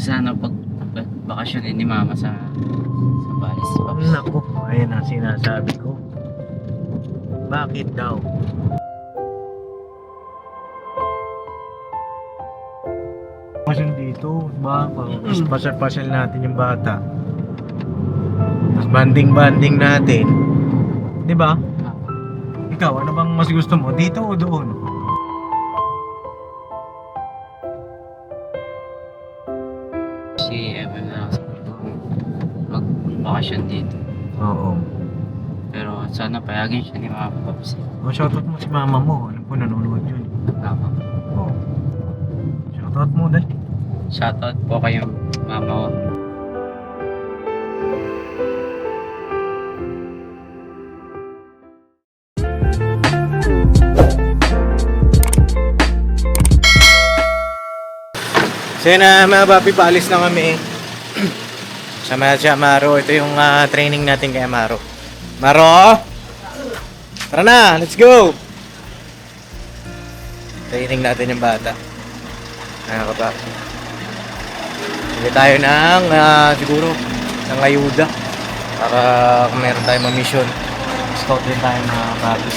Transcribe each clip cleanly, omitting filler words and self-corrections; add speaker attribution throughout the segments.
Speaker 1: siya sana bakasyon ni mama sa Balis.
Speaker 2: Naku, ayan ang sinasabi ko. Bakit daw? Pasyon dito, ba? Pasyal-pasyal natin yung bata. Mas banding-banding natin. Di ba? Ikaw, ano bang mas gusto mo? Dito o doon?
Speaker 1: Si Evan na lang magbakasyon dito.
Speaker 2: Oo.
Speaker 1: Pero sana payagin siya ni Mama Pops.
Speaker 2: O, shoutout mo si mama mo. Alam ko, nanonood yun.
Speaker 1: Tama.
Speaker 2: Oo. Shoutout mo, dali.
Speaker 1: Shoutout po kayo mama ko.
Speaker 2: So yun na mga papi, paalis na kami. Sama si Amaro. Ito yung training natin kay Amaro. Maro! Tara na, let's go! Training natin yung bata. Mga kapapi. Sige tayo ng siguro ng ayuda. Para kung meron tayong ma-mission. Scout din tayo mga kapapi.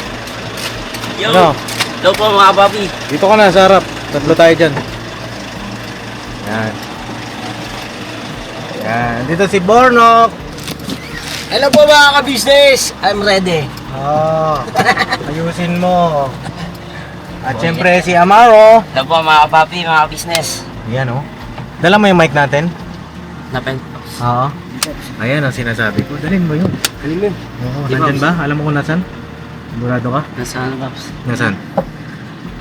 Speaker 1: Yo!
Speaker 2: Ano?
Speaker 1: Hello po mga papi.
Speaker 2: Dito ka na sa harap. Tatlo tayo dyan. Yan. Yan. Dito si Bornok.
Speaker 3: Hello po mga ka-business! I'm ready.
Speaker 2: Oh, ayusin mo. At syempre si Amaro.
Speaker 1: Hello po mga papi, mga business.
Speaker 2: Yan oh. Dala mo yung mic natin?
Speaker 1: Napen.
Speaker 2: Oo. Ayan ang sinasabi ko. Dalhin mo yun.
Speaker 3: Halin mo.
Speaker 2: Oo,
Speaker 1: Di,
Speaker 2: nandyan
Speaker 1: Pops.
Speaker 2: ba? Alam mo kung nasan? Sigurado ka?
Speaker 1: Nasa ano Pops?
Speaker 2: Nasan?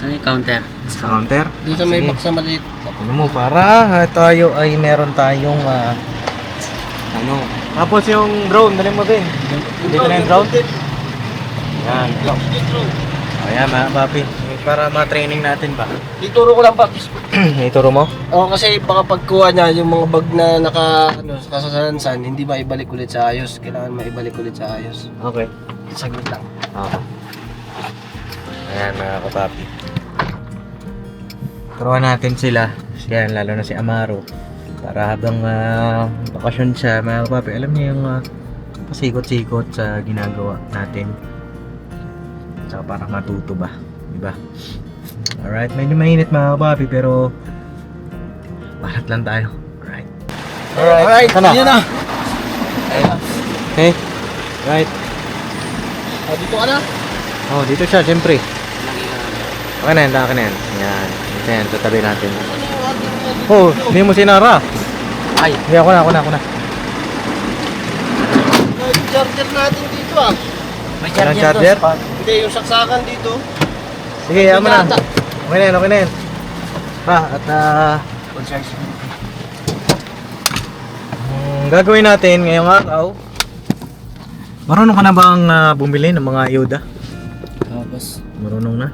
Speaker 1: Ano yung counter?
Speaker 2: Sa counter?
Speaker 3: Dito sa may
Speaker 2: Sige.
Speaker 3: box na maliit.
Speaker 2: Ano mo, para tayo ay meron tayong ano. Tapos yung drone, dalhin mo din. Dito na yung drone? Yan. Ayan mga papi. Para ma-training natin ba?
Speaker 3: Ituro ko lang, Paps.
Speaker 2: Ituro mo?
Speaker 3: Oo, kasi baka pagkuha niya yung mga bag na kasasansan, hindi maibalik ulit sa ayos. Kailangan maibalik ulit sa ayos.
Speaker 2: Okay.
Speaker 3: Saglit lang.
Speaker 2: Oo. Ayan mga kapapi. Turuan natin sila. Yan, lalo na si Amaro. Para habang bakasyon siya, mga kapapi, alam niya yung pasikot-sikot sa ginagawa natin. Saka para matuto ba? Diba? Alright, medyo mainit mga kapapi, pero balat lang tayo. Alright.
Speaker 3: Alright,
Speaker 2: Sana.
Speaker 3: yun na.
Speaker 2: Okay. Right.
Speaker 3: Dito ka na.
Speaker 2: Oh, dito siya, siyempre. Okay na yan, akin na yan. Yan. Ito yan, tatabi natin. Oh, hindi mo sinara.
Speaker 1: Ay,
Speaker 2: Hindi, ako na.
Speaker 3: Yung charger natin dito ah.
Speaker 1: may
Speaker 2: Walang
Speaker 1: charger,
Speaker 2: charger?
Speaker 3: Hindi, yung saksakan dito.
Speaker 2: Sige, yaman na. Okay na yan. Pa, at gagawin natin ngayong araw. Marunong ka na bang bumili ng mga ayuda?
Speaker 1: Oo, boss.
Speaker 2: Marunong na?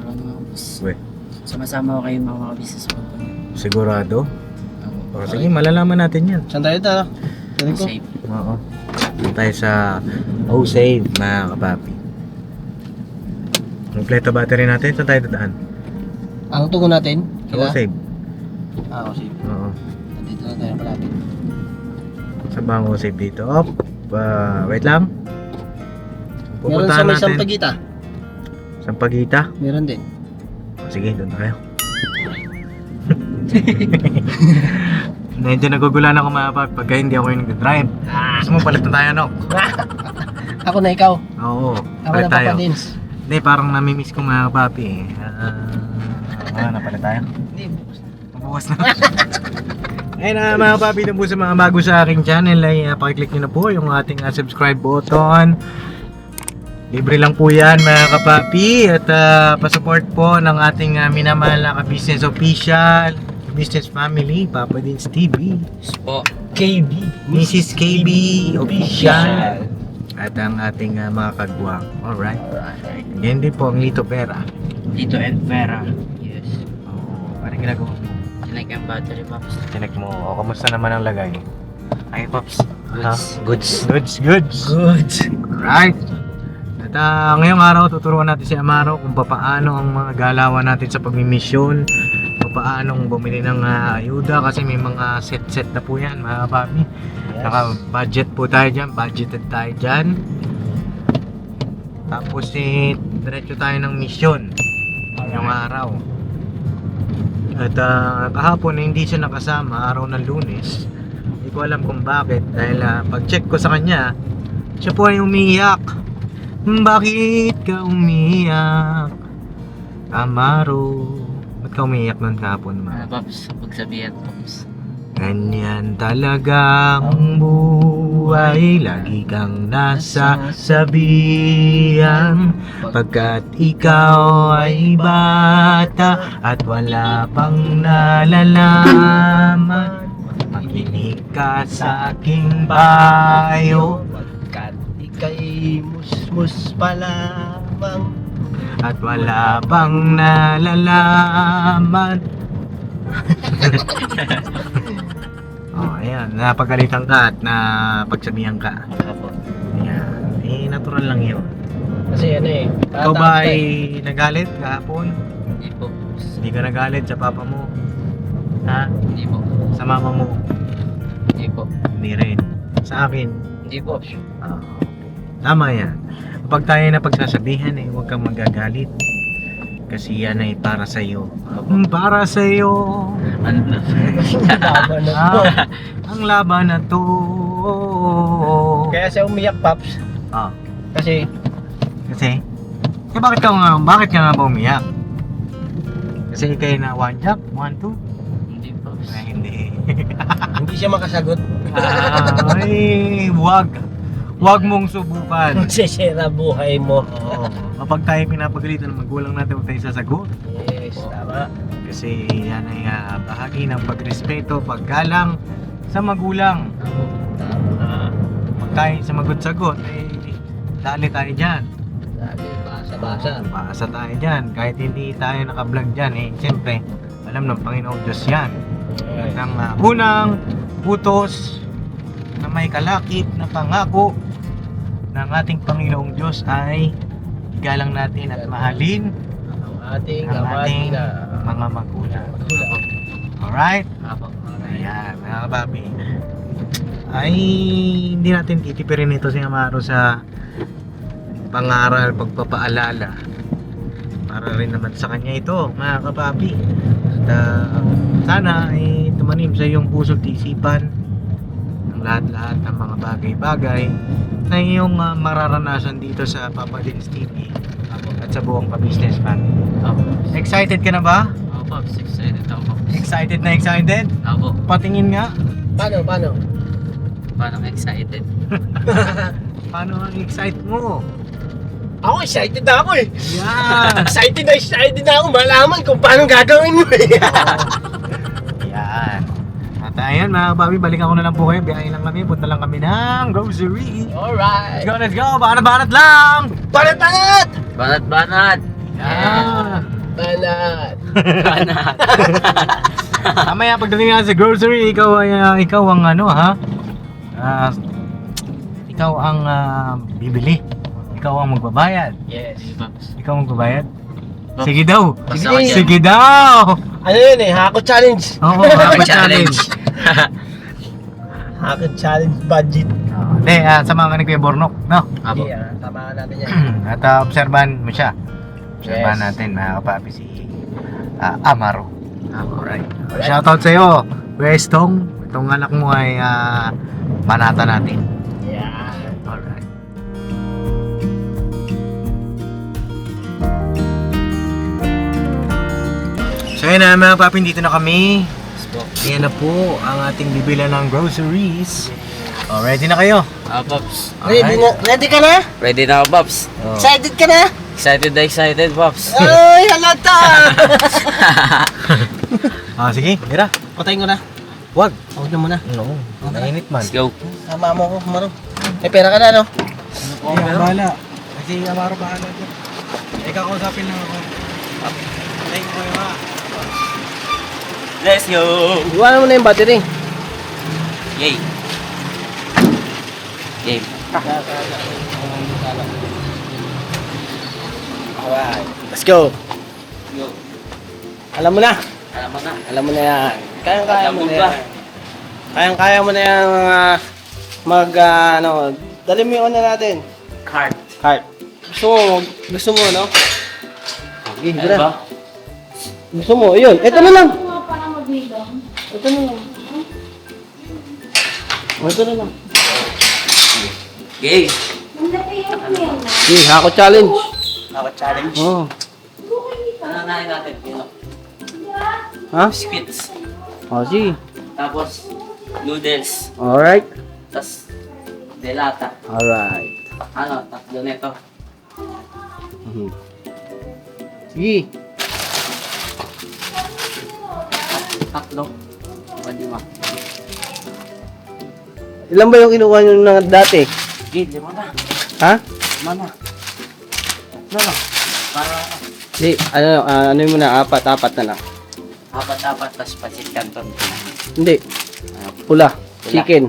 Speaker 1: Ano, boss.
Speaker 2: We,
Speaker 1: Sama-sama ko kayo mga business po.
Speaker 2: sigurado? O, sige, malalaman natin yan.
Speaker 3: Saan tayo ito? Saan ko?
Speaker 1: Safe.
Speaker 2: Oo. Dito tayo sa O-Save, mga kapapi. Kompleto battery natin. Saan tayo dadaan?
Speaker 3: Ang tugon natin?
Speaker 2: Sa O-Save.
Speaker 3: Okay.
Speaker 2: Oo.
Speaker 3: Dito na tayo malapit.
Speaker 2: Saan ba ang O-Save dito? Op. Wait lang.
Speaker 3: Meron sa may Sampaguita.
Speaker 2: Sampaguita?
Speaker 3: Meron din.
Speaker 2: Sige, doon tayo. Medyo nagugulan ako mga papi pagka hindi ako yung nag-drive. Gusto mo palit na tayo, no?
Speaker 3: Ako na ikaw.
Speaker 2: Oo,
Speaker 3: Ako
Speaker 2: palit
Speaker 3: na
Speaker 2: tayo.
Speaker 3: Papa Dins.
Speaker 2: Hindi, parang namimiss ko mga papi eh. Napalit tayo.
Speaker 3: Hindi,
Speaker 2: Mabukas na. Ayun mga papi, na po sa mga bago sa aking channel ay pakiclick nyo na po yung ating subscribe button. Libre lang po yan mga kapapi. At pasupport po ng ating minamahal na ka-business official, business family, Papa Dins TV,
Speaker 1: Po.
Speaker 3: KB.
Speaker 2: Mrs. KB Official, at ang ating mga kagwang. Alright. Yan din po ang Lito Pera.
Speaker 1: Dito and Vera. Yes.
Speaker 2: Oo, parang ginagawa mo.
Speaker 1: Tinig ang battery, Pops.
Speaker 2: Tinek mo, o kamusta naman ang lagay?
Speaker 1: Ay, Pops. Goods.
Speaker 2: Goods. Right. At ngayong araw tuturuan natin si Amaro kung paano ang mga galawan natin sa pagmimisyon, paanong bumili ng ayuda kasi may mga set na po yan mga papi. Naka-budget po tayo dyan, budgeted tayo dyan. Tapos diretso tayo ng misyon yung araw. At kahapon hindi siya nakasama, araw ng Lunes. Hindi ko alam kung bakit dahil pag-check ko sa kanya, siya po ay umiiyak. Bakit ka umiiyak, Amaro? Ba't ka umiiyak nun kahapon, ma?
Speaker 1: Pops, pagsabihan, Pops.
Speaker 2: Ganyan talaga ang buhay, lagi kang nasa sabihan. Pagkat ikaw ay bata at wala pang nalalaman, makinig ka sa aking payo.
Speaker 3: Pagkat ika'y musmus pa lamang
Speaker 2: At wala pang nalalaman. Oh, ayan, napagalitan ka at napagsabihan ka.
Speaker 1: Apo.
Speaker 2: Ayan, natural lang yun.
Speaker 3: kasi
Speaker 2: Ikaw ba ay nagalit kahapon?
Speaker 1: Hindi po, Pops.
Speaker 2: Hindi ka nagalit sa papa mo? Ha?
Speaker 1: Hindi po.
Speaker 2: Sa mama mo?
Speaker 1: Hindi po.
Speaker 2: Hindi rin. Sa akin?
Speaker 1: Hindi po.
Speaker 2: Ah, tama yan. Kapag tayo na pagsasabihan huwag kang magagalit. Kasi yan ay para sa'yo. Para sa'yo.
Speaker 1: Ano?
Speaker 3: laban na to.
Speaker 2: Ang laban na to.
Speaker 3: Kaya siya umiyak, Paps.
Speaker 2: Ah,
Speaker 3: Kasi
Speaker 2: kasi? Bakit ka nga ba umiyak? Kasi kayo na one job? 1, 2?
Speaker 1: Hindi, Pops.
Speaker 2: Ay, hindi.
Speaker 3: hindi siya makasagot.
Speaker 2: Ay, wag mong subukan.
Speaker 3: Magsisira buhay mo.
Speaker 2: Oo. Kapag tayo pinapagalitan ng magulang natin, huwag tayo sasagot.
Speaker 3: Yes, tama.
Speaker 2: Kasi yan ay bahagi ng pagrespeto, paggalang sa magulang.
Speaker 3: Tama.
Speaker 2: Pag tayo sumagot-sagot, dali tayo dyan.
Speaker 3: Lagi, basa-basa.
Speaker 2: Paasa tayo dyan. Kahit hindi tayo naka-vlog dyan, siyempre, alam ng Panginoong Diyos yan. At ang unang utos na may kalakip na pangako ng ating Panginoong Diyos ay igalang natin at mahalin
Speaker 3: Ang ating
Speaker 2: ang ating
Speaker 3: na
Speaker 2: mga magulang. Alright?
Speaker 1: Apo.
Speaker 2: Ayan, mga kababi. Ay, hindi natin titipirin ito si Amaro sa pangaral, pagpapaalala. Para rin naman sa kanya ito, mga kababi. At sana ay tumanim sa iyong puso at isipan ang lahat-lahat ng mga bagay-bagay na iyong mararanasan dito sa Papa Dins TV at sa buong ka-business family.
Speaker 1: Apo.
Speaker 2: Excited ka na ba?
Speaker 1: Apo, Pops. Excited ako, Pops.
Speaker 2: Excited na excited?
Speaker 1: Apo.
Speaker 2: Patingin nga.
Speaker 3: Paano?
Speaker 1: Parang excited.
Speaker 2: Paano ang excite mo?
Speaker 3: Ako excited na ako eh.
Speaker 2: Yan!
Speaker 3: Excited na ako malaman kung paano gagawin mo eh.
Speaker 2: Yan. At ayan mga kababi, balikan ko na lang po kayo. Biyahin lang kami, punta lang kami ng grocery.
Speaker 3: Alright.
Speaker 2: Let's go! Banat-banat lang!
Speaker 3: Banat!
Speaker 1: Banat!
Speaker 2: Yan!
Speaker 3: Banat!
Speaker 1: Banat!
Speaker 2: Mamaya pagdating nga sa grocery, ikaw ang ano ha? Ikaw ang bibili. Ikaw ang magbabayad.
Speaker 3: Yes.
Speaker 1: Hindi, Pops.
Speaker 2: Ikaw ang magbabayad?
Speaker 1: Pops.
Speaker 2: Sige daw!
Speaker 1: Basta ako dyan.
Speaker 2: Sige daw!
Speaker 3: Ano yun eh? Hako challenge.
Speaker 2: Oo,
Speaker 1: Ako
Speaker 2: ako challenge.
Speaker 3: Hako challenge budget.
Speaker 2: Hindi, samahan ka ni Kuya Bornok, no?
Speaker 1: Apo.
Speaker 3: Yeah, tama natin yan.
Speaker 2: At obserbahan mo siya. Obserbahan
Speaker 3: Yes.
Speaker 2: natin mga kapapi si Amaro.
Speaker 1: Alright.
Speaker 2: Shoutout sa iyo, Westong. Itong anak mo ay manata natin.
Speaker 3: Yeah.
Speaker 2: Alright. So yun na mga papi, dito na kami. Yan na po ang ating bibilan ng groceries. Oh, ready na kayo?
Speaker 1: Pops.
Speaker 3: Ready ka na?
Speaker 1: Ready na ako, Pops.
Speaker 2: Oh.
Speaker 3: Excited ka na?
Speaker 1: Excited, Pops.
Speaker 3: Ay, halata!
Speaker 2: Sige, mira.
Speaker 3: Patayin ko na.
Speaker 2: Wag.
Speaker 3: Huwag na muna.
Speaker 2: No, mainit man.
Speaker 1: Let's go.
Speaker 3: Sama mo ko, Maro. May pera ka na, no?
Speaker 2: Bahala. Kasi Amaro bahala dyan. Kakausapin lang ako. Thank you kayo ha.
Speaker 1: Let's go.
Speaker 3: Iwanan mo na yung battery.
Speaker 1: Yay. Game.
Speaker 3: Alright. Let's go.
Speaker 1: Go.
Speaker 3: Alam mo na.
Speaker 1: Alam mo na.
Speaker 3: Alam mo na yan. Kayang-kaya
Speaker 1: Alam
Speaker 3: mo
Speaker 1: mo
Speaker 3: na
Speaker 1: ba?
Speaker 3: yan. Kayang-kaya mo na yan dali mo yung ano natin.
Speaker 1: Card.
Speaker 3: Heart. Gusto mo, no? Okay,
Speaker 1: Ano
Speaker 3: gira.
Speaker 1: ba?
Speaker 3: Gusto mo, yun. Ito na lang.
Speaker 4: Mga parang magbidang.
Speaker 3: Ito na lang. Ito na lang.
Speaker 1: Okay.
Speaker 4: Nandapayot mo yan na.
Speaker 3: Okay, hako challenge.
Speaker 1: Ako challenge.
Speaker 3: Oh.
Speaker 1: Ano na natin? Yun.
Speaker 3: Ha?
Speaker 1: Biscuits.
Speaker 3: Oh, sige.
Speaker 1: Tapos, noodles.
Speaker 3: Alright.
Speaker 1: Tapos, delata.
Speaker 3: Alright.
Speaker 1: Ano, tatlo nito.
Speaker 3: Mhm. Sige.
Speaker 1: Tatlo. O, lima.
Speaker 3: Ilan ba yung kinuha nyo na dati?
Speaker 1: Okay, lima na.
Speaker 3: Ha?
Speaker 1: Lima na. Tatlo na. Para
Speaker 3: Di, ano mo na, apat na lang.
Speaker 1: apat-apat, tapos pasit canton.
Speaker 3: Hindi. Pula. Chicken.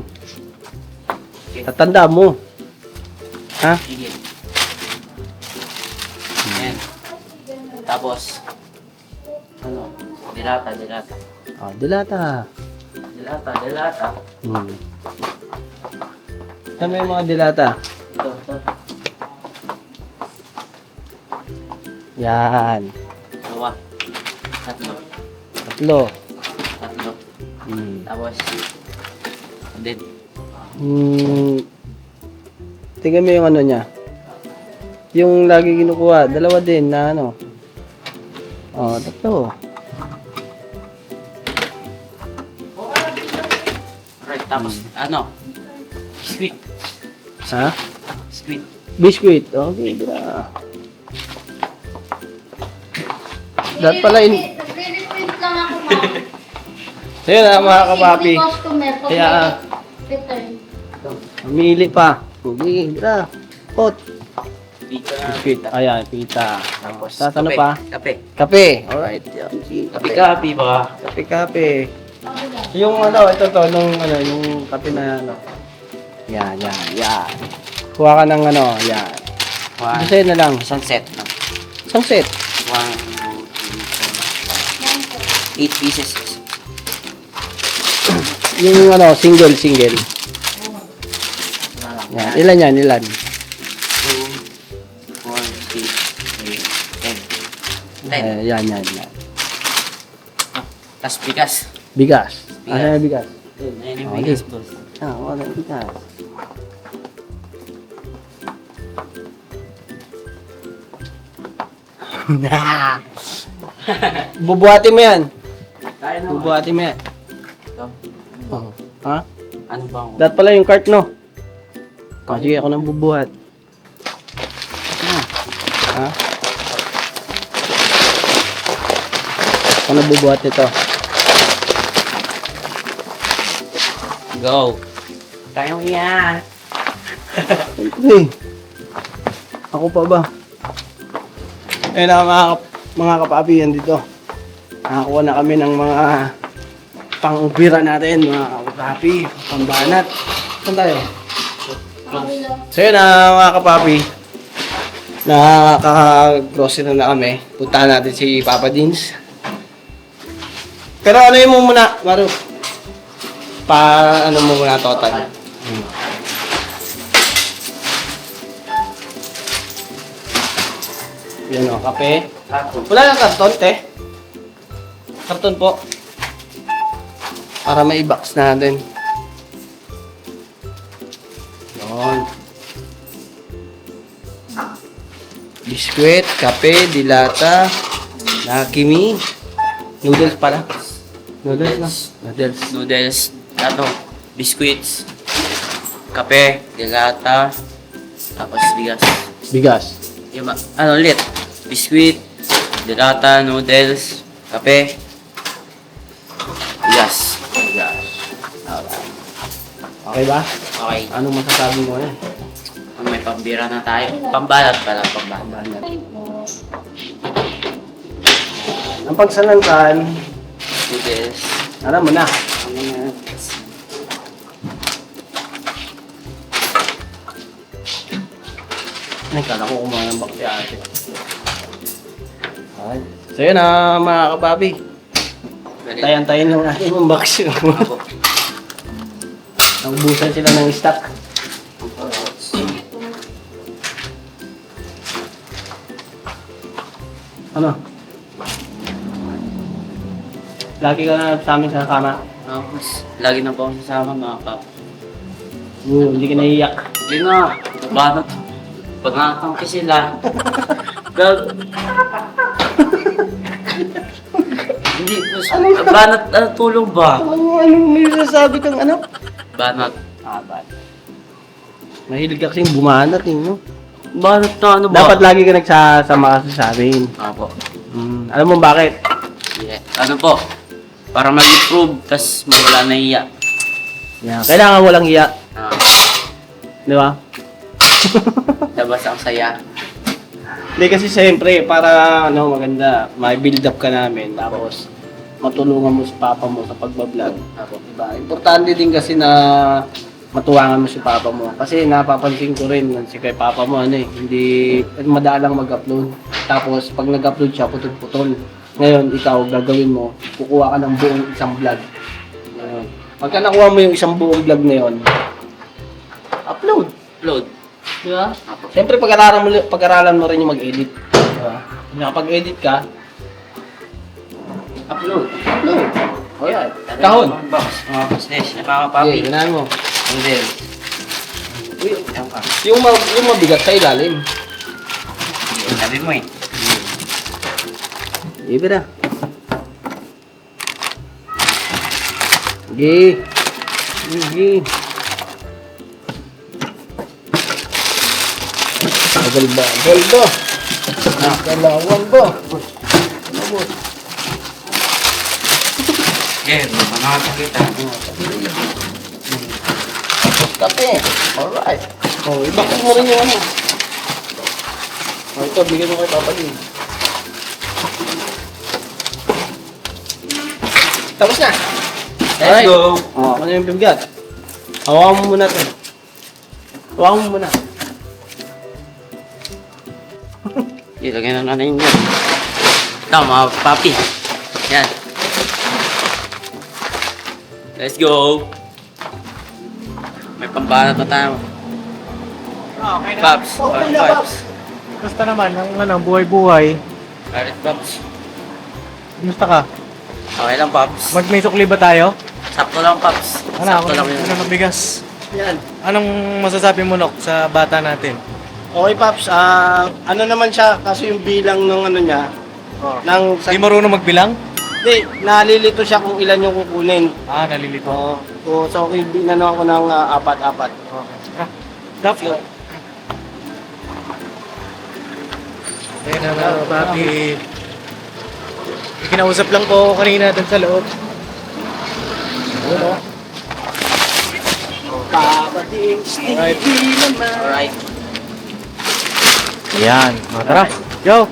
Speaker 3: Tatanda mo. Ha?
Speaker 1: Sige. Ayan. Tapos, ano, dilata.
Speaker 3: Oh, dilata.
Speaker 1: Dilata.
Speaker 3: Hmm. Saan mo yung mga dilata?
Speaker 1: Ito.
Speaker 3: Yan.
Speaker 1: Dalawa. Tatlo.
Speaker 3: Tatlo. Hmm.
Speaker 1: Tapos, din.
Speaker 3: Tingnan mo yung ano niya. Yung lagi kinukuha. Dalawa din na ano. Oh, tatlo.
Speaker 1: Right, tapos, ano, sweet.
Speaker 3: Ha?
Speaker 1: Sweet.
Speaker 3: Biscuit. Okay, dila. Dapat pala
Speaker 4: Nagre-reprint lang ako, ma'am.
Speaker 3: So yun mga kapapi.
Speaker 4: May customer. Pag
Speaker 3: Kaya,
Speaker 4: may return.
Speaker 3: mamili pa. Okay, dila. Pot.
Speaker 1: Pizza na.
Speaker 3: Biscuit. Ayan, pita.
Speaker 1: Tapos,
Speaker 3: Tapos ano
Speaker 1: kape.
Speaker 3: pa?
Speaker 1: Kape.
Speaker 3: Kape. Alright. Yan. Sige,
Speaker 1: Kape ba?
Speaker 3: Kape. Yung ano, ito to, yung kape na ano. Yan. Kuha ka ng ano, yan.
Speaker 1: One.
Speaker 3: Isa na lang.
Speaker 1: Isang set.
Speaker 3: Isang set.
Speaker 1: 1, 2, 3, 4, 8 pieces.
Speaker 3: Yung ano, single.
Speaker 1: Wala lang.
Speaker 3: Yan. Ilan?
Speaker 1: 2, 4, 6, 8, 10. 10.
Speaker 3: Yan.
Speaker 1: Tapos bigas.
Speaker 3: Bigas.
Speaker 1: Bigas.
Speaker 3: Ano yung bigas?
Speaker 1: Ayun yung
Speaker 3: Okay.
Speaker 1: bigas, boss.
Speaker 3: Wala yung bigas. Bubuhati mo yan.
Speaker 1: Kaya na.
Speaker 3: Bubuhati mo yan.
Speaker 1: Ito.
Speaker 3: Ha?
Speaker 1: Ano ba?
Speaker 3: Dapat pala yung cart, no? Sige, ako nang bubuhat. Ha? Ako nang bubuhat nito.
Speaker 1: Go. Kaya mo yan.
Speaker 3: Hey. Ako pa ba? Eh na mga kapapi yan dito. Nakakuha na kami ng mga pang-ubira natin, mga kapapi, pambanat. Saan tayo? So yun mga kapapi. Nakaka-grocery na kami. Puntahan natin si Papa Dins. Pero ano yun mo muna, Maru? Ano mo muna total? Yan o, kape. Wala lang karton, te. Karton po. Para ma-box natin. Yun. Biskwit, kape, dilata, nakimi, noodles pala. Noodles na.
Speaker 1: Noodles. Ano? Biscuits. Kape. Dilata. Tapos bigas.
Speaker 3: Bigas.
Speaker 1: Yung ano ulit? Biscuit. Dilata. Noodles. Kape. Bigas.
Speaker 3: Alright. Okay ba?
Speaker 1: Okay.
Speaker 3: Anong masasabi mo yan?
Speaker 1: May pambira na tayo. Pambalat pala. Pambalat.
Speaker 3: Ang pagsanantan,
Speaker 1: Noodles.
Speaker 3: alam mo na. Ay, kala ko kumain ng bakti ate. Alright. So yun mga kapapi. Antay-antayin yung ating unboxing. Naubusan sila ng stock. Ano? Lagi ka na sa amin sa kama.
Speaker 1: Tapos, lagi na po ako sasama mga pap.
Speaker 3: Hindi ka naiiyak.
Speaker 1: Hindi na. Banat. Pag nakatangki sila. Gag. Hindi. Banat tulong ba?
Speaker 3: Anong may sasabi kang ano?
Speaker 1: Banat.
Speaker 3: Banat. Mahilig ka kasing bumanat eh, no?
Speaker 1: Banat na ano ba?
Speaker 3: Dapat lagi ka nagsasama kasi sa amin.
Speaker 1: Apo.
Speaker 3: Alam mo bakit?
Speaker 1: Yeah. Ano po? Para mag-improve, tas mawala na iya.
Speaker 3: Yeah. Kailangan walang hiya. Di ba?
Speaker 1: Labas ang saya.
Speaker 3: Hindi kasi siyempre, para ano, maganda, may build up ka namin, tapos matulungan mo si papa mo sa pagbablog. Diba? Importante din kasi na matuwangan mo si papa mo. Kasi napapansin ko rin, si kay papa mo, hindi madalang mag-upload. Tapos pag nag-upload siya, putol-putol. Ngayon, ikaw, gagawin mo, kukuha ka ng buong isang vlog. Ngayon, pagka nakuha mo yung isang buong vlog na yun, upload.
Speaker 1: Upload.
Speaker 3: Di ba? Siyempre, pag-aralan mo rin yung mag-edit. Di ba? Kung nakapag-edit ka, upload. Alright. Kahon.
Speaker 1: Box. Mga business. Nakakapapi.
Speaker 3: Okay, ganahan mo.
Speaker 1: And then,
Speaker 3: Yung mabigat sa ilalim.
Speaker 1: sabi mo eh.
Speaker 3: Ibe na. Sige. Tagal ba? Goldo. Kalawan ba?
Speaker 1: Yeah, makakakita.
Speaker 3: Tapos kape. Alright. Ibakit mo rin yung ano. Ito, bigyan mo kay Papa din. Tapos na.
Speaker 1: Let's go.
Speaker 3: Ano yung bibigat? Hawakan mo muna ito. Hawakan mo muna.
Speaker 1: Ilagay na natin yun. Ito, mga papi. Yan. Let's go. May pambanat na tayo.
Speaker 2: Okay na.
Speaker 1: Paps.
Speaker 2: Okay na,
Speaker 1: Paps.
Speaker 2: Paps. Basta naman, ang buhay-buhay.
Speaker 1: Alright, Paps.
Speaker 2: Gusto ka?
Speaker 1: Okay lang, Paps.
Speaker 2: May sukli ba tayo?
Speaker 1: Sakto lang, Paps.
Speaker 2: Ako
Speaker 1: Sakto lang yun.
Speaker 2: na mabigas.
Speaker 3: Yan.
Speaker 2: Anong masasabi mo, Nok, sa bata natin?
Speaker 3: Okay, Paps. Ano naman siya, kasi yung bilang ng ano niya, ng...
Speaker 2: Di marunong magbilang?
Speaker 3: Hindi, nalilito siya kung ilan yung kukunin.
Speaker 2: Nalilito.
Speaker 3: So binano ako ng apat-apat.
Speaker 2: Okay. Dapat. Ayun na mga papi. Kinausap lang po kanina dun sa loob. Ano? Alright.
Speaker 1: Alright.
Speaker 2: Ayan. Tara. Yo.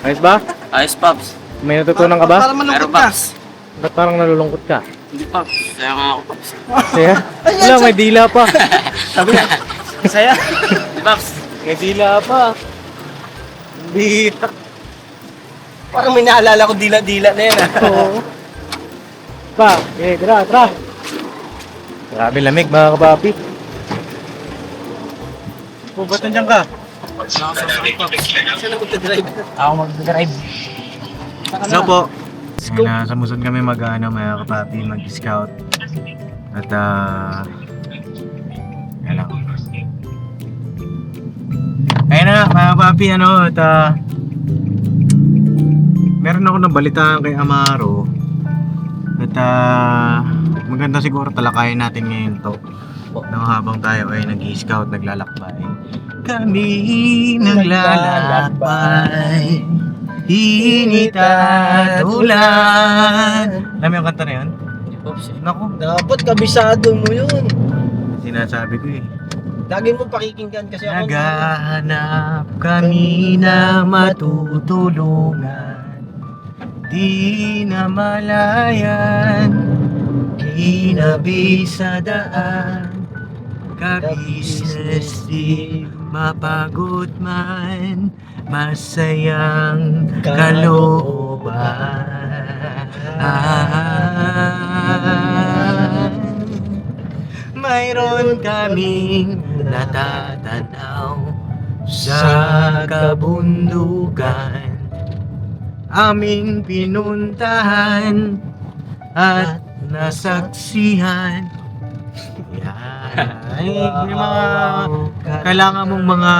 Speaker 2: Ayos ba?
Speaker 1: Ayos, Paps.
Speaker 2: May natutunan ka ba?
Speaker 3: Para malungkot
Speaker 1: Meron,
Speaker 3: ka.
Speaker 1: Paps.
Speaker 2: Ba't parang nalulungkot ka?
Speaker 1: Hindi, Paps. Kaya nga ako, Paps.
Speaker 2: Saya? Wala, may dila pa.
Speaker 3: Sabi na. Saya.
Speaker 1: Hindi, Paps.
Speaker 2: May dila pa. Dila.
Speaker 3: Parang may naalala ko dila-dila na yan.
Speaker 2: Oo. Pa, tara. Grabe lamig mga kapapi. O, ba't nandiyan ka?
Speaker 3: Siya na magta-drive.
Speaker 2: Ako mag-drive. Hello po. Sa Muson kami mga kapapi, mag-scout. At yan lang. Ayun na mga kapapi, at meron ako nabalitaan kay Amaro. At maganda siguro talakayin natin ngayon to. Nang habang tayo ay nag-scout, naglalakbay. Kami naglalakbay, init at ulan. Alam mo yung kanta na yun?
Speaker 1: Hindi, Paps.
Speaker 2: Naku,
Speaker 3: Dapat kabisado mo yun.
Speaker 2: sinasabi ko eh.
Speaker 3: Lagi mo pakikinggan kasi ako.
Speaker 2: Naghahanap kami na matutulungan, di na malayan, ginabi sa daan, ka-business di mapagod man, masayang kalooban. Mayroon kaming natatanaw sa kabundukan, aming pinuntahan at nasaksihan. Yan. Ay, may mga kailangan mong mga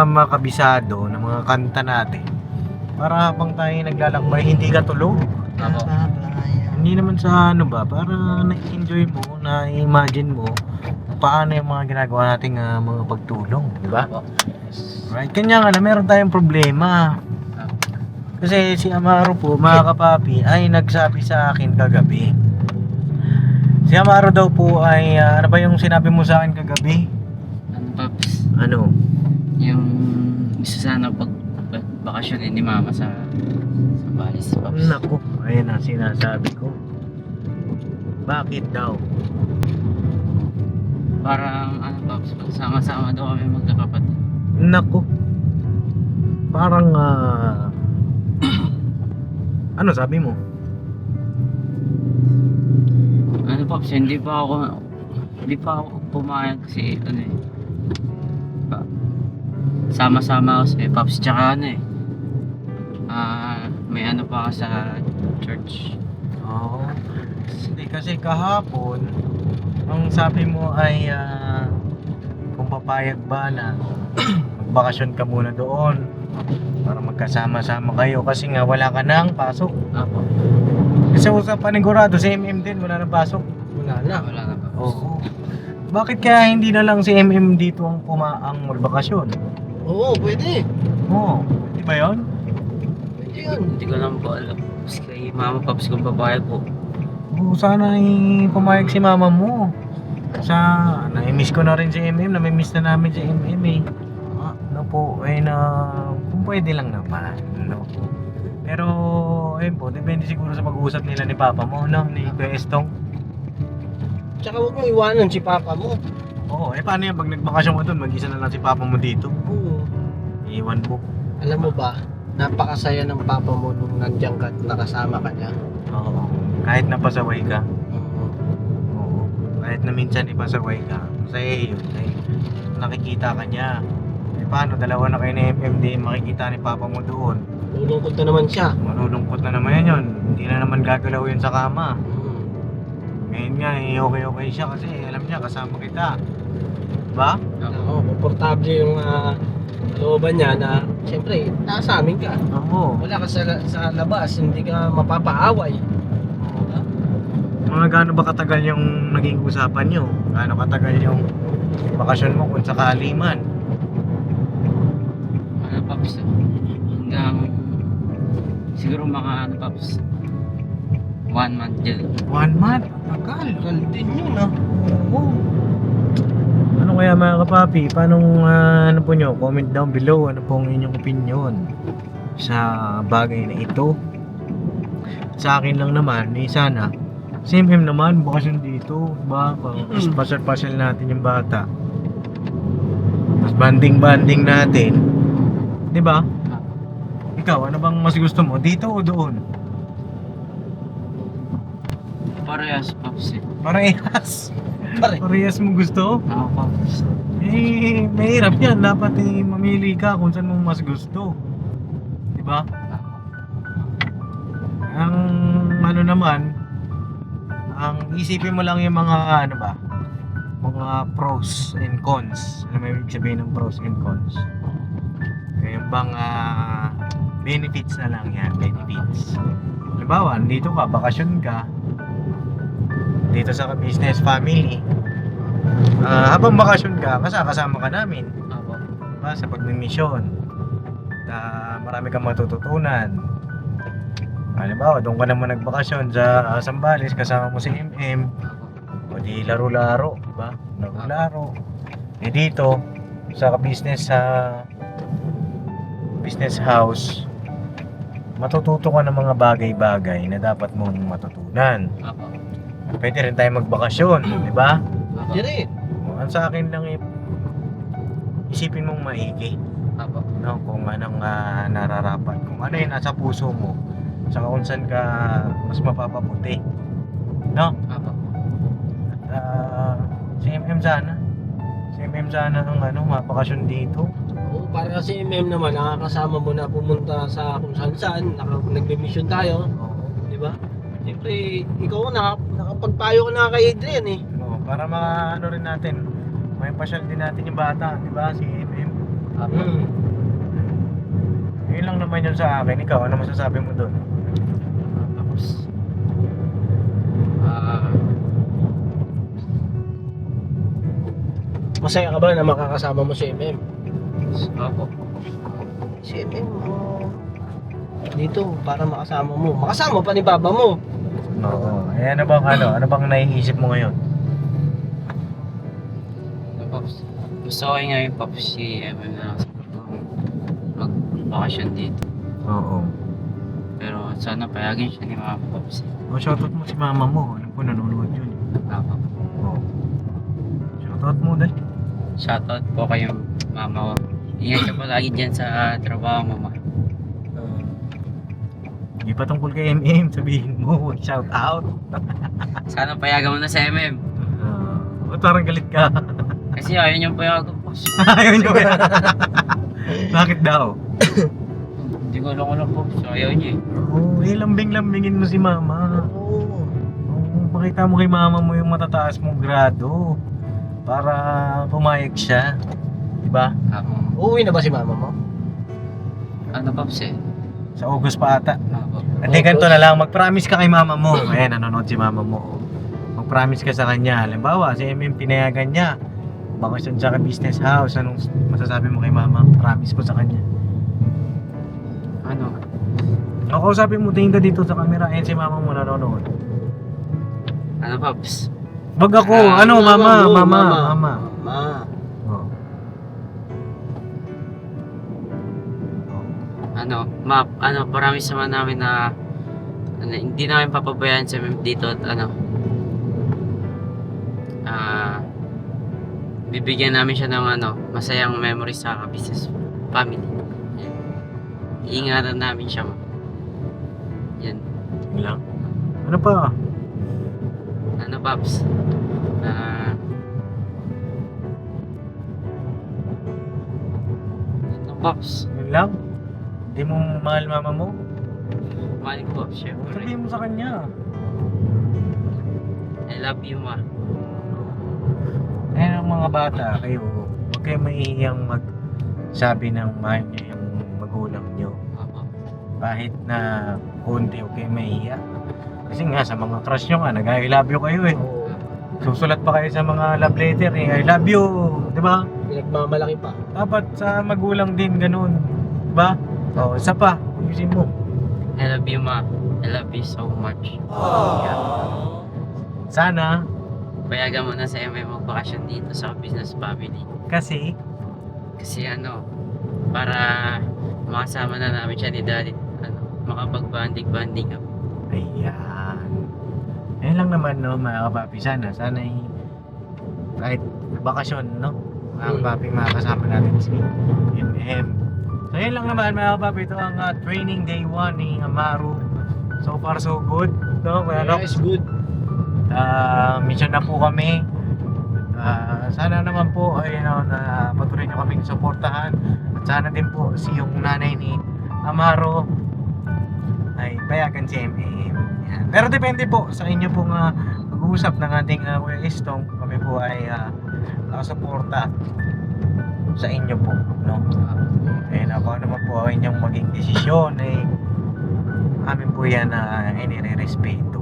Speaker 2: makabisado ng mga kanta natin para habang tayo naglalakbay hindi ka tulog.
Speaker 1: Apo.
Speaker 2: Hindi naman sa ano ba, para na-enjoy mo, na-imagine mo paano yung mga ginagawa nating mga pagtulong, di ba?
Speaker 1: Apo.
Speaker 2: Right, kanya nga na meron tayong problema. Kasi si Amaro po, mga kapapi, ay nagsabi sa akin kagabi. Si Amaro daw po ay, ano ba yung sinabi mo sa akin kagabi?
Speaker 1: Ano, Pops?
Speaker 2: Ano?
Speaker 1: Yung gusto sana bakasyon ni Mama sa Balis, Pops.
Speaker 2: Naku, ayun ang sinasabi ko. Bakit daw?
Speaker 1: Parang, ano, Pops, sama-sama daw kami magkakapatid.
Speaker 2: Naku. Parang, ano sabi mo?
Speaker 1: Ano, Pops, hindi pa ako pumayag kasi, ano eh. Sama-sama ako sa Pops, tsaka ano eh. May ano pa ka sa church.
Speaker 2: Oo. Hindi kasi kahapon, ang sabi mo ay kung papayag ba na magbakasyon ka muna doon para magkasama-sama kayo kasi nga wala ka nang pasok.
Speaker 1: Apo.
Speaker 2: Kasi usap panigurado si MM din, wala nang pasok.
Speaker 3: Wala na.
Speaker 1: Wala na, Pops.
Speaker 2: Oo. Bakit kaya hindi na lang si MM dito ang magbakasyon?
Speaker 3: Oo, pwede.
Speaker 2: Oo. Di ba yun?
Speaker 3: Pwede yun.
Speaker 1: Hindi ko naman po alam. Tapos kay Mama, Pops, kung papayag po.
Speaker 2: Oo, sana ay pumayag si mama mo. Na-miss ko na rin si MM, na-miss na namin si MM eh. Ano po, ay na kung pwede lang naman, no? Pero, ayun po, depende siguro sa pag-uusap nila ni Papa mo, no? Ni Kuya Estong.
Speaker 3: Tsaka huwag mong iwanan si Papa mo.
Speaker 2: Oo, paano yan? Pag nagbakasyon mo doon, mag-isa na lang si Papa mo dito.
Speaker 3: Oo.
Speaker 2: Iiwan mo.
Speaker 3: Alam mo ba, napakasaya ng Papa mo nung nandiyan ka at nakasama ka niya.
Speaker 2: Oo. Kahit napasaway ka.
Speaker 3: Oo.
Speaker 2: Oo. Kahit na minsan ipasaway ka. Masaya yun. Ay, nakikita ka niya. Paano? Dalawa na kayo ni MMD, makikita ni Papa mo doon.
Speaker 3: Lulungkot na naman siya.
Speaker 2: Malulungkot na naman yun. Hindi na naman gagalaw yun sa kama. Ngayon nga, okay siya kasi alam niya kasama kita. Diba?
Speaker 3: Oo, komportable yung looban niya na siyempre, nasa amin ka.
Speaker 2: Oo.
Speaker 3: Wala ka sa labas, hindi ka mapapaaway.
Speaker 2: Mga gaano ba katagal yung naging usapan nyo? Gaano katagal yung bakasyon mo kung sakali man?
Speaker 1: Ano, Pops? Hanggang siguro mga ano, Pops, 1 month din.
Speaker 2: 1 month?
Speaker 3: Tagal din yun
Speaker 2: Oo. Ano kaya mga kapapi? Paano ano po nyo? Comment down below. Ano pong inyong opinion sa bagay na ito? Sa akin lang naman, sana same him naman, bakasyon dito. Ba? Pasyal-pasyal natin yung bata. Mas banding-banding natin. Di ba? Ikaw, ano bang mas gusto mo? Dito o doon?
Speaker 1: Parehas, Pops eh.
Speaker 2: Parehas.
Speaker 3: Pare.
Speaker 2: Parehas mo gusto?
Speaker 1: Ako, Pops.
Speaker 2: Eh, mahirap yan. Dapat mamili ka kung saan mo mas gusto. Diba? Ang ano naman, ang isipin mo lang yung mga ano ba? Mga pros and cons. Ano may ibig sabihin ng pros and cons? Yung bang benefits na lang yan. Benefits. Halimbawa, dito ka, bakasyon ka. Dito sa business family. Habang bakasyon ka, kasama ka namin.
Speaker 1: Ako.
Speaker 2: Diba? Sa pagmimisyon. Marami kang matututunan. Halimbawa, doon ka naman nagbakasyon sa Zambales, kasama mo si MM. O di laro-laro, diba? Laro-laro. Eh dito, sa business business house, matututo ka ng mga bagay-bagay na dapat mong matutunan.
Speaker 1: Ako.
Speaker 2: Pwede rin tayo magbakasyon, di ba?
Speaker 3: Hindi rin.
Speaker 2: Ang sa akin lang isipin mong maigi,
Speaker 1: Ako.
Speaker 2: no? Kung anong nararapat, kung ano yung nasa puso mo, saka kung saan ka mas mapapaputi. No?
Speaker 1: Apo.
Speaker 2: Si MM sana. Si MM sana ang mapakasyon dito.
Speaker 3: Oo, para kasi MM naman, nakakasama mo na pumunta sa kung saan, nagbe-mission tayo, di ba? Siyempre, ikaw nakapagpayo ka na kay Adrian eh.
Speaker 2: No, para rin natin. May pasyal din natin yung bata, di ba? Si MM.
Speaker 1: Apo.
Speaker 2: Yun lang naman yun sa akin. Ikaw, ano masasabi mo doon?
Speaker 1: Tapos,
Speaker 3: Masaya ka ba na makakasama mo si MM?
Speaker 1: Apo.
Speaker 3: Si MM, dito, para makasama mo. Makasama pa ni Papa mo.
Speaker 2: Oo. Eh, ano bang naiisip mo ngayon?
Speaker 1: Pops, gusto ko ngayon, Pops, si MM na mag-bakasyon dito.
Speaker 2: Oo.
Speaker 1: Pero sana payagan siya ni Mama Pops.
Speaker 2: O, shoutout mo si mama mo. Alam ko, nanonood yun.
Speaker 1: Apo.
Speaker 2: Oo. Shoutout mo dahil.
Speaker 1: Shoutout po kayo, Mama ko. Ingat ka po lagi dyan sa trabaho, Mama.
Speaker 2: Hindi pa tungkol kay MM, sabihin mo, shoutout.
Speaker 1: Sana payagan mo na sa MM.
Speaker 2: Ba't parang galit ka?
Speaker 1: Kasi ayaw niyo payagan, Pops.
Speaker 2: Ayaw nyo ba? Bakit daw?
Speaker 1: Hindi ko alam, Pops. Ayaw niya eh.
Speaker 2: Oo, lambing-lambingin mo si mama. Oo, pakita mo kay mama mo yung matataas mong grado para pumayag siya. Diba?
Speaker 1: Apo.
Speaker 3: Uuwi na ba si Mama mo?
Speaker 1: Ano, Pops eh?
Speaker 2: Sa August pa ata.
Speaker 1: Apo.
Speaker 2: Hindi, ganito na lang. Mag-promise ka kay mama mo. Ayan, nanonood si mama mo. Mag-promise ka sa kanya. Halimbawa, si MM pinayagan niya. Bakasyon siya ka business house. Anong masasabi mo kay mama? Promise ko sa kanya.
Speaker 1: Ano?
Speaker 2: Ako, sabi mo, tingin ka dito sa camera. Ayan si mama mo nanonood.
Speaker 1: Ano, Pops?
Speaker 2: Wag ako. Ano, mama. Oh.
Speaker 1: Ano, promise naman namin na hindi namin papabayaan sa MM dito at bibigyan namin siya ng masayang memories sa business family. Yan. Iingatan namin siya. Yan.
Speaker 2: Yun lang. Ano pa?
Speaker 1: Ano, Pops? Ano, Pops?
Speaker 2: Yun lang? Hindi mo mahal mama mo?
Speaker 1: Mahal ko, Pops, syempre.
Speaker 2: Sabihin mo sa kanya.
Speaker 1: I love you, Ma.
Speaker 2: Ayan ang mga bata, kayo, huwag kayo maihiyang magsabi ng mahal niyo yung magulang niyo.
Speaker 1: Apo.
Speaker 2: Kahit na konti, huwag kayo mahihiya. Kasi nga, sa mga crush nyo nga, nag-I love you kayo eh. Susulat pa kayo sa mga love letter eh, I love you, di ba?
Speaker 3: Pinagmamalaki pa.
Speaker 2: Dapat sa magulang din ganun, di ba? O, isa pa, ayusin mo.
Speaker 1: I love you, Ma. I love you so much.
Speaker 2: Sana,
Speaker 1: Payagan mo na sa MM magbakasyon dito sa business family.
Speaker 2: kasi,
Speaker 1: Kasi para makasama na namin siya ni Daddy. Makapag-banding-banding kami.
Speaker 2: ayan. Ayan lang naman, no, mga kapapi. Sana kahit bakasyon, no, mga kapapi, makakasama natin si MM. So, ayan lang naman, mga kapapi. Ito ang training day 1 ni Amaru. So far, so good, no, mga kapapi.
Speaker 3: Yes, good.
Speaker 2: Mission na po kami. Sana naman po ay na patuloy nyo kaming suportahan. At sana din po yung nanay ni Amaro ay payagan si MM. Yan. Pero depende po sa inyo pong pag-uusap ng ating Kuya Istong. Kami po ay nakasuporta sa inyo po, no? And ako naman po ang inyong maging desisyon ay amin po yan na inirerespeto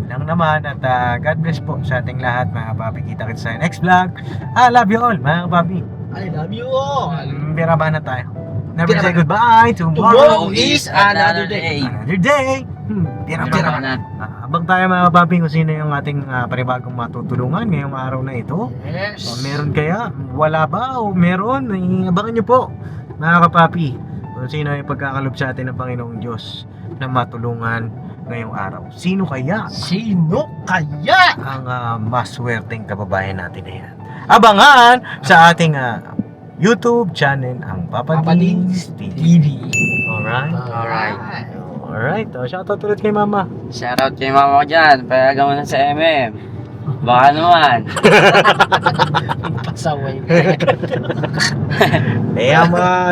Speaker 2: lang naman. At God bless po sa ating lahat, mga papi. Kita kita sa next vlog. I love you all, mga papi.
Speaker 3: I love you all.
Speaker 2: Biraban na tayo. Never say
Speaker 3: Biraban.
Speaker 2: goodbye. Tomorrow
Speaker 3: is another day.
Speaker 2: another day. Biraban na. Abang tayo, mga papi, kung sino yung ating panibagong matutulungan ngayong araw na ito.
Speaker 3: Yes.
Speaker 2: Meron kaya? Wala ba? O meron? Abangan nyo po, mga kapapi, kung sino yung pagkakalob sa atin ng Panginoong Diyos na matulungan ngayong araw. Sino kaya
Speaker 3: Sino kaya?
Speaker 2: ang maswerteng kababayan natin na yan? Abangan sa ating YouTube channel, ang Papa
Speaker 3: Papa
Speaker 2: Dins
Speaker 3: Dins
Speaker 2: TV.
Speaker 3: TV.
Speaker 2: Alright?
Speaker 1: Alright.
Speaker 2: Alright. Alright, shoutout ulit kay mama.
Speaker 1: Shoutout kay mama ko dyan. Payagan mo na sa MM. Baka naman.
Speaker 3: Pasaway.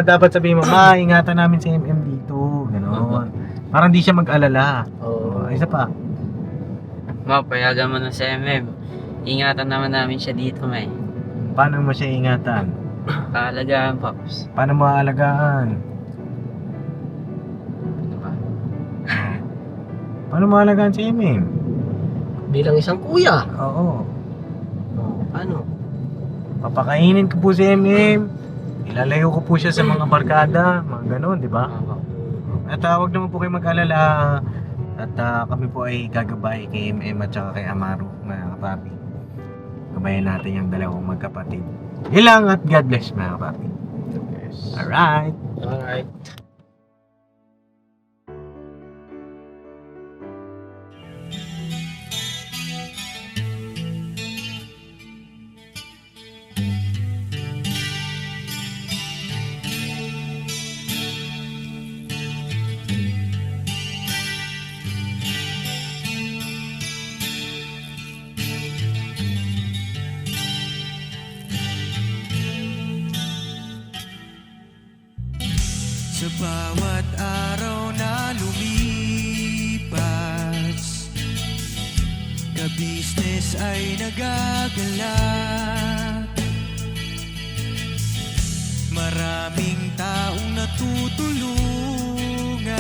Speaker 2: Dapat sabihin mo, ma, ingatan namin si MM dito. Ganon. Parang di siya mag-alala.
Speaker 3: Oo.
Speaker 2: Isa pa.
Speaker 1: Ma, payagan mo na sa MM. Ingatan naman namin siya dito, may.
Speaker 2: Paano mo siya ingatan?
Speaker 1: Kaalagaan, Pops.
Speaker 2: Paano mo aalagaan?
Speaker 1: Ano ba?
Speaker 2: Paano mo aalagaan si MM?
Speaker 3: Bilang isang kuya.
Speaker 2: Oo.
Speaker 3: Ano?
Speaker 2: Papakainin ko po si MM. Ilalayo ko po siya sa mga barkada. Mga ganon, di ba?
Speaker 1: Oo.
Speaker 2: At huwag naman po kayo mag-alala. At kami po ay gagabay kay MM at saka kay Amaro, mga kapapi. Gabayan natin yung dalawang magkapatid. Ilang at God bless, mga kapapi. Alright.
Speaker 3: Alright.
Speaker 5: Sa bawat araw na lumipas, ka-business ay nagagalak. Maraming taong natutulungan,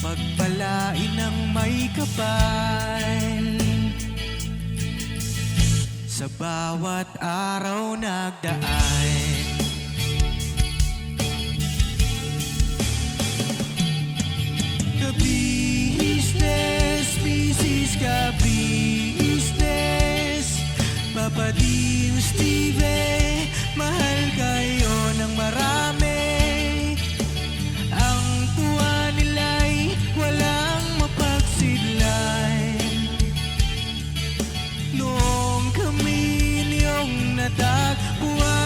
Speaker 5: pagpalain ng may kapal. Sa bawat araw nagdaan, ka-business, business ka-business, Papa Dio, Steve, mahal kayo ng marami. Ang tuwa nila'y walang mapagsidlay. Noong kami niyong natagpuan,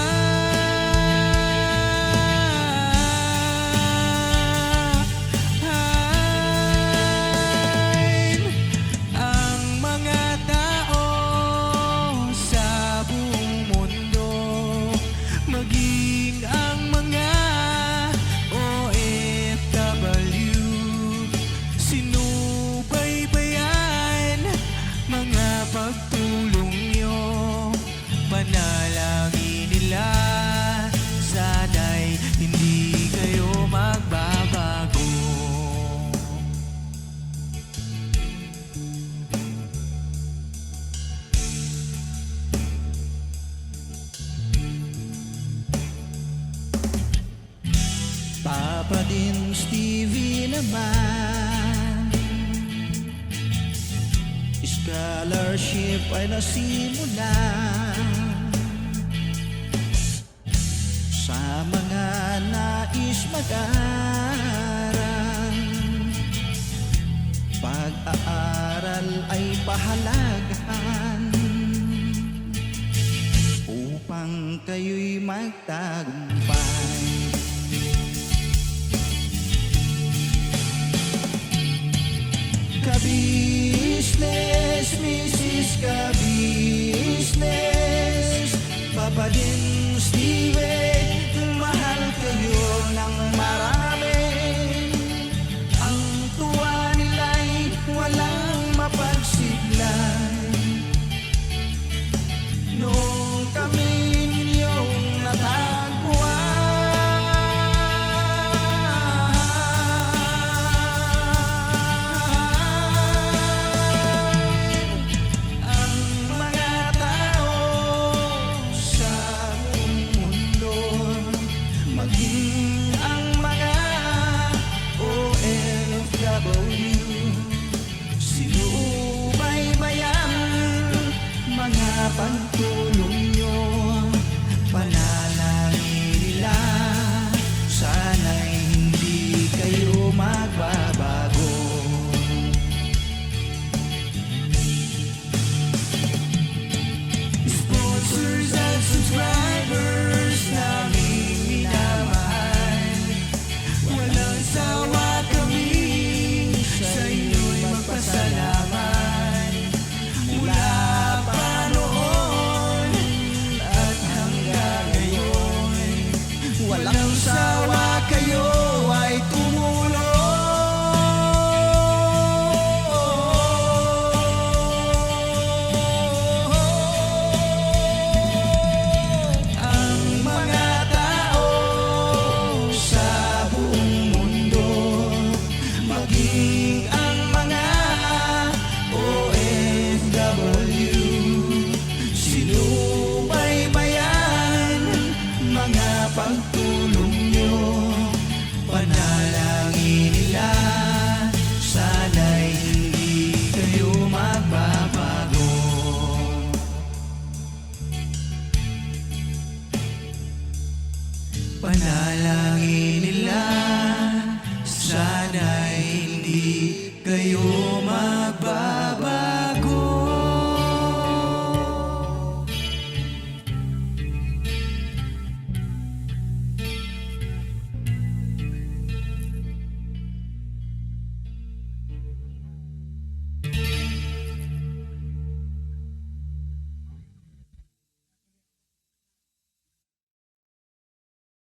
Speaker 5: ang mga tao sa buong mundo, maging ang mga OFW, sinubaybayan mga pagtulong nyo, panalangin nila, sana'y hindi kayo magbabago. Papa din Stevie naman, scholarship ay nasimulan sa mga nais mag-aral. Pag-aaral ay pahalagahan upang kayo'y magtagumpay. Ka-business, Mrs. Ka-business, Papa din Steve, mahal kayo ng marami. Ang tuwa nila'y walang mapagsiglay. Noong kami ninyong natagpuan, ang mga tao sa buong mundo, maging ang mga OFW, sinubaybayan mga pagtulong